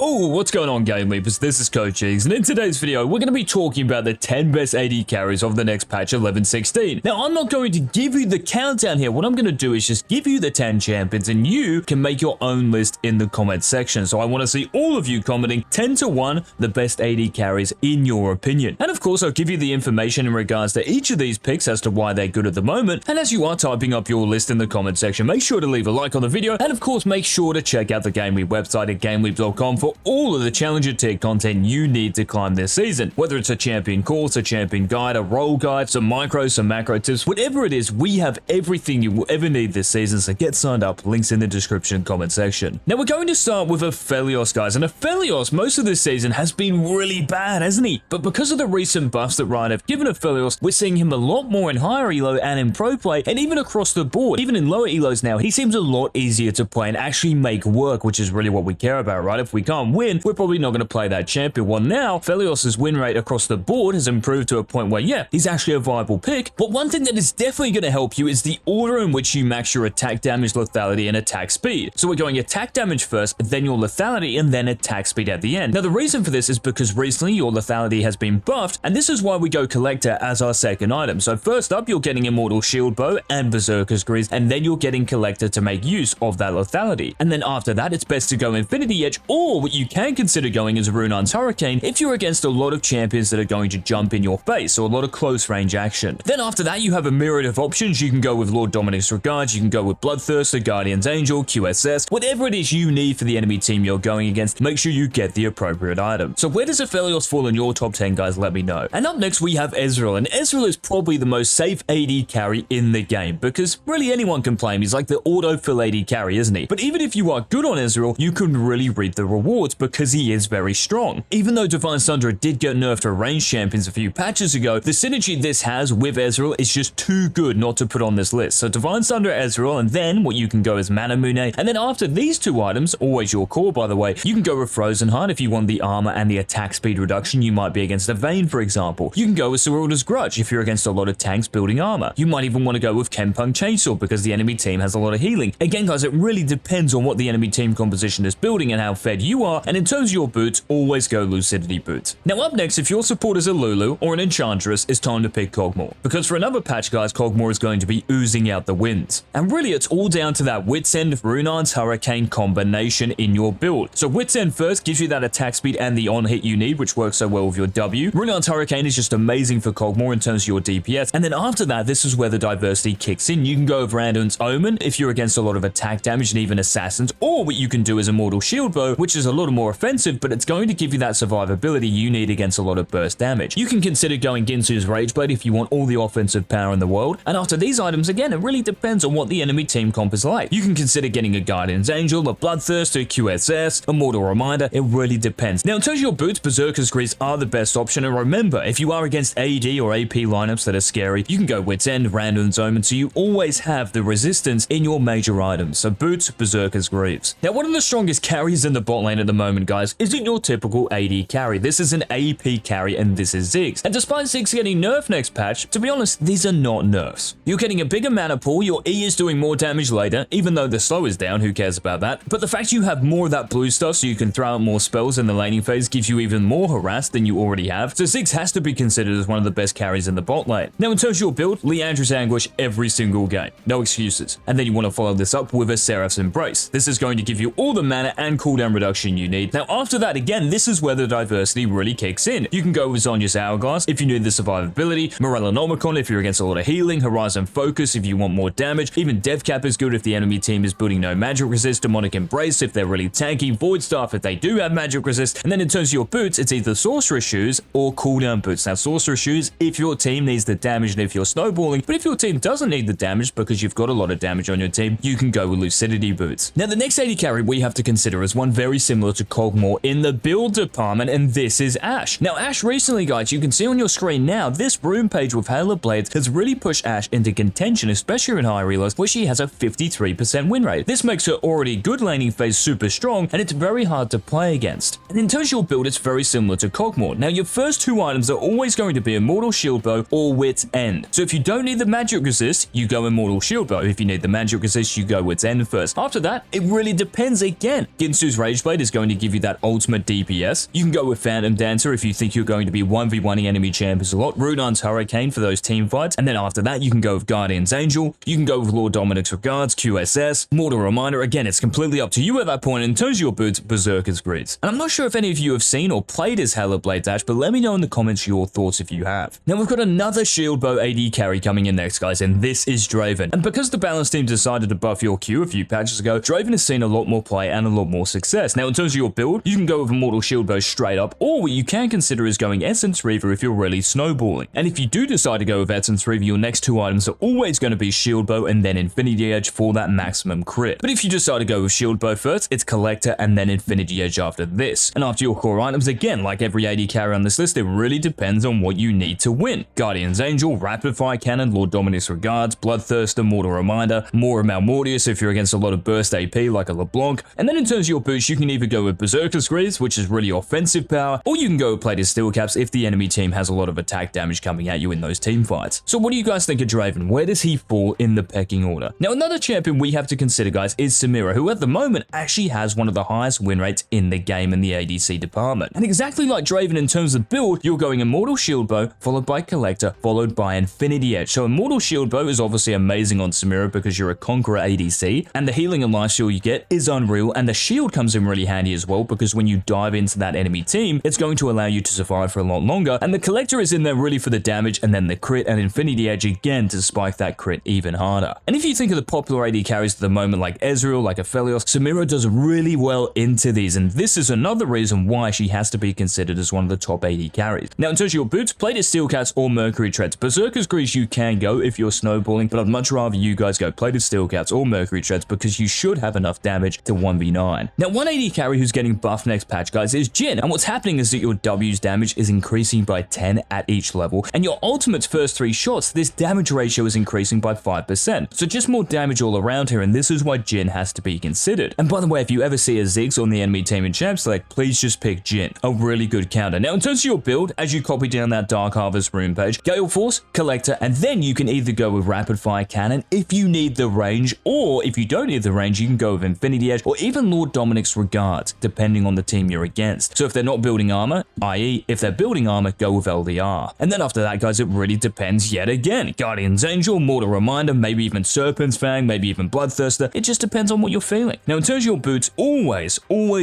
Oh, what's going on, GameLeapers? This is KOG'MAW, and in today's video, we're going to be talking about the 10 best AD carries of the next patch 11.16. Now, I'm not going to give you the countdown here. What I'm going to do is just give you the 10 champions, and you can make your own list in the comment section. So I want to see all of you commenting 10 to 1, the best AD carries in your opinion. And of course, I'll give you the information in regards to each of these picks as to why they're good at the moment. And as you are typing up your list in the comment section, make sure to leave a like on the video. And of course, make sure to check out the GameLeap website at GameLeap.com for all of the Challenger tier content you need to climb this season. Whether it's a champion course, a champion guide, a role guide, some micros, some macro tips, whatever it is, we have everything you will ever need this season, so get signed up, links in the description comment section. Now we're going to start with Aphelios, guys, and Aphelios most of this season has been really bad, hasn't he? But because of the recent buffs that Riot have given Aphelios, we're seeing him a lot more in higher elo and in pro play, and even across the board. Even in lower elos now, he seems a lot easier to play and actually make work, which is really what we care about, right? If we can't win, we're probably not going to play that champion. Well, now Aphelios' win rate across the board has improved to a point where, yeah, he's actually a viable pick. But one thing that is definitely going to help you is the order in which you max your attack damage, lethality, and attack speed. So we're going attack damage first, then your lethality, and then attack speed at the end. Now, the reason for this is because recently your lethality has been buffed, and this is why we go Collector as our second item. So first up, you're getting Immortal Shield Bow and Berserker's Grease, and then you're getting Collector to make use of that lethality. And then after that, it's best to go Infinity Edge, or what you can consider going as Runar's Hurricane if you're against a lot of champions that are going to jump in your face, or a lot of close range action. Then after that, you have a myriad of options. You can go with Lord Dominic's Regards, you can go with Bloodthirster, Guardian's Angel, QSS, whatever it is you need for the enemy team you're going against, make sure you get the appropriate item. So where does Aphelios fall in your top 10, guys? Let me know. And up next, we have EZREAL, and EZREAL is probably the most safe AD carry in the game, because really anyone can play him. He's like the autofill AD carry, isn't he? But even if you are good on EZREAL, you can really reap the rewards because he is very strong. Even though Divine Sundra did get nerfed to ranged champions a few patches ago, the synergy this has with EZREAL is just too good not to put on this list. So Divine Sundra, EZREAL, and then what you can go is Manamune, and then after these two items, always your core by the way, you can go with Frozen Heart if you want the armor and the attack speed reduction. You might be against a Vayne, for example. You can go with Serylda's Grudge if you're against a lot of tanks building armor. You might even want to go with Kenpung Chainsaw because the enemy team has a lot of healing. Again, guys, it really depends on what the enemy team composition is building and how fed you are, and in terms of your boots, always go Lucidity boots. Now up next, if your support is a Lulu or an Enchantress, it's time to pick KOG'MAW. Because for another patch, guys, KOG'MAW is going to be oozing out the wins. And really, it's all down to that Wit's End Runar's Hurricane combination in your build. So Wit's End first gives you that attack speed and the on-hit you need, which works so well with your W. Runar's Hurricane is just amazing for KOG'MAW in terms of your DPS. And then after that, this is where the diversity kicks in. You can go with Randon's Omen if you're against a lot of attack damage and even assassins, or what you can do is Immortal Shield Bow, which is a lot more offensive, but it's going to give you that survivability you need against a lot of burst damage. You can consider going Ginsu's Rageblade if you want all the offensive power in the world. And after these items, again, it really depends on what the enemy team comp is like. You can consider getting a Guardian's Angel, a Bloodthirster, QSS, a Mortal Reminder. It really depends. Now, in terms of your boots, Berserker's Grease are the best option. And remember, if you are against AD or AP lineups that are scary, you can go Wit's End, Randon's Omen, so you always have the resistance in your major items. So boots, Berserker's Greaves. Now, one of the strongest carries in the bot lane at the moment, guys, isn't your typical AD carry. This is an AP carry, and this is ZIIGS. And despite ZIIGS getting nerfed next patch, to be honest, these are not nerfs. You're getting a bigger mana pool, your E is doing more damage later, even though the slow is down, who cares about that? But the fact you have more of that blue stuff so you can throw out more spells in the laning phase gives you even more harass than you already have. So ZIIGS has to be considered as one of the best carries in the bot lane. Now, in terms of your build, Leandra's Anguish every single game. No excuses. And then you want to follow this up with a Seraph's Embrace. This is going to give you all the mana and cooldown reduction you need. Now, after that, again, this is where the diversity really kicks in. You can go with Zhonya's Hourglass if you need the survivability, Morellonomicon if you're against a lot of healing, Horizon Focus if you want more damage, even Deathcap is good if the enemy team is building no magic resist, Demonic Embrace if they're really tanky, Void Staff if they do have magic resist, and then in terms of your boots, it's either Sorcerer Shoes or cooldown boots. Now, Sorcerer Shoes if your team needs the damage and if you're snowballing, but if your team doesn't need the damage because you've got a lot of damage on your team, you can go with Lucidity boots. Now, the next AD carry we have to consider is one very similar to KOG'MAW in the build department, and this is ASHE. Now, ASHE recently, guys, you can see on your screen now, this room page with Halo Blades has really pushed ASHE into contention, especially in high relos, where she has a 53% win rate. This makes her already good laning phase super strong, and it's very hard to play against. And in terms of your build, it's very similar to KOG'MAW. Now, your first two items are always going to be Immortal Shield Bow or Wit's End. So if you don't need the magic resist, you go Immortal Shield Bow. If you need the magic resist, you go Wit's End first. After that, it really depends again. Ginsu's Rageblade is is going to give you that ultimate DPS. You can go with Phantom Dancer if you think you're going to be 1v1ing enemy champions a lot, Rudan's Hurricane for those team fights, and then after that you can go with Guardian's Angel, you can go with Lord Dominic's Regards, QSS, Mortal Reminder. Again, it's completely up to you at that point. In terms of your boots, Berserker's Grease. And I'm not sure if any of you have seen or played as Halo Blades Ashe, but let me know in the comments your thoughts if you have. Now we've got another shield bow AD carry coming in next, guys, and this is DRAVEN. And because the balance team decided to buff your Q a few patches ago, DRAVEN has seen a lot more play and a lot more success. Now in terms of your build, you can go with Immortal Shield Bow straight up, or what you can consider is going Essence Reaver if you're really snowballing. And if you do decide to go with Essence Reaver, your next two items are always going to be Shield Bow and then Infinity Edge for that maximum crit. But if you decide to go with Shield Bow first, it's Collector and then Infinity Edge after this. And after your core items, again, like every AD carry on this list, it really depends on what you need to win. Guardian's Angel, Rapid Fire Cannon, Lord Dominic's Regards, Bloodthirster, Mortal Reminder, Mora Malmortius if you're against a lot of burst AP like a LeBlanc. And then in terms of your boots, you can either go with Berserker's Greaves, which is really offensive power, or you can go with Plated Steel Caps if the enemy team has a lot of attack damage coming at you in those team fights. So what do you guys think of DRAVEN? Where does he fall in the pecking order? Now another champion we have to consider, guys, is SAMIRA, who at the moment actually has one of the highest win rates in the game in the ADC department. And exactly like DRAVEN in terms of build, you're going Immortal Shield Bow, followed by Collector, followed by Infinity Edge. So Immortal Shield Bow is obviously amazing on SAMIRA because you're a Conqueror ADC, and the healing and life steal you get is unreal, and the shield comes in really handy as well because when you dive into that enemy team, it's going to allow you to survive for a lot longer, and the Collector is in there really for the damage, and then the crit and Infinity Edge again to spike that crit even harder. And if you think of the popular AD carries at the moment like EZREAL, like Aphelios, SAMIRA does really well into these, and this is another reason why she has to be considered as one of the top AD carries. Now in terms of your boots, Plated Steel Caps or Mercury Treads. Berserker's Grease you can go if you're snowballing, but I'd much rather you guys go Plated Steel Caps or Mercury Treads because you should have enough damage to 1v9. Now one AD carry who's getting buffed next patch, guys, is Jhin, and what's happening is that your W's damage is increasing by 10 at each level, and your ultimate's first 3 shots, this damage ratio is increasing by 5%. So just more damage all around here, and this is why Jhin has to be considered. And by the way, if you ever see a ZIIGS on the enemy team in Champ Select, please just pick Jhin, a really good counter. Now in terms of your build, as you copy down that Dark Harvest rune page, Gale Force, Collector, and then you can either go with Rapid Fire Cannon if you need the range, or if you don't need the range, you can go with Infinity Edge or even Lord Dominic's Regards, depending on the team you're against. So if they're not building armor, i.e. if they're building armor, go with LDR. And then after that, guys, it really depends yet again. Guardian's Angel, Mortal Reminder, maybe even Serpent's Fang, maybe even Bloodthirster. It just depends on what you're feeling. Now in terms of your boots, always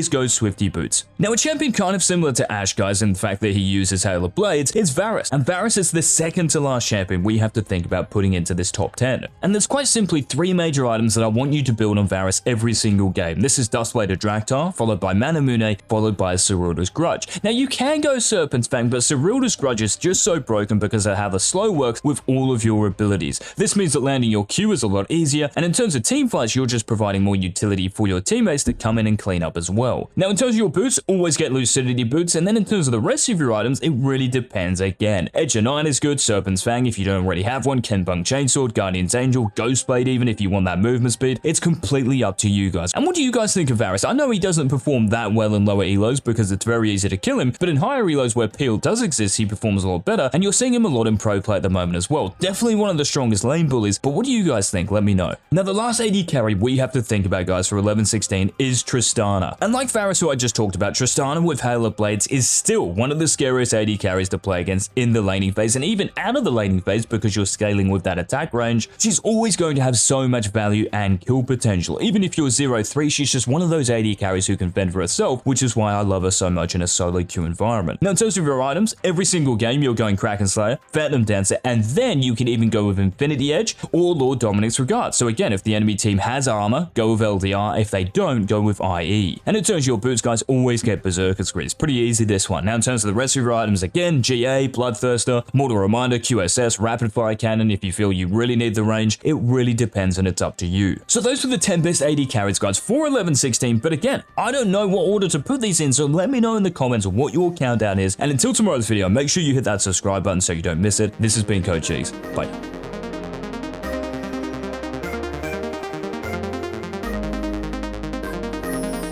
go Swifty boots. Now a champion kind of similar to ASHE, guys, in the fact that he uses Halo Blades, is Varus. And Varus is the second to last champion we have to think about putting into this top 10. And there's quite simply 3 major items that I want you to build on Varus every single game. This is Duskbladed Draktar, followed by Manamune, followed by Serylda's Grudge. Now you can go Serpent's Fang, but Serylda's Grudge is just so broken because of how the slow works with all of your abilities. This means that landing your Q is a lot easier, and in terms of team fights, you're just providing more utility for your teammates to come in and clean up as well. Now in terms of your boots, always get Lucidity boots, and then in terms of the rest of your items, it really depends again. Edge of 9 is good, Serpent's Fang if you don't already have one, Kenbung Chainsword, Guardian's Angel, Ghostblade even if you want that movement speed. It's completely up to you guys. And what do you guys think of Varus? I know he doesn't perform that well in lower elos because it's very easy to kill him, but in higher elos where peel does exist, he performs a lot better, and you're seeing him a lot in pro play at the moment as well. Definitely one of the strongest lane bullies, but what do you guys think? Let me know. Now the last AD carry we have to think about, guys, for 11-16 is Tristana. And like Varus, who I just talked about, Tristana with Halo Blades is still one of the scariest AD carries to play against in the laning phase, and even out of the laning phase because you're scaling with that attack range. She's always going to have so much value and kill potential. Even if you're 0-3, she's just one of those AD carries who can fend for herself, which is why I love her so much in a solo queue environment. Now in terms of your items, every single game you're going Kraken Slayer, Phantom Dancer, and then you can even go with Infinity Edge or Lord Dominic's Regards. So again, if the enemy team has armor, go with LDR. If they don't, go with IE. And in terms of your boots, guys, always get Berserker's Grease. Pretty easy this one. Now in terms of the rest of your items, again, GA, Bloodthirster, Mortal Reminder, QSS, Rapid Fire Cannon if you feel you really need the range. It really depends and it's up to you. So those were the 10 best AD carries, guys, for 11-16. But again, I don't know what order to put these in, so let me know in the comments what your countdown is. And until tomorrow's video, make sure you hit that subscribe button so you don't miss it. This has been KOG'MAW. Bye.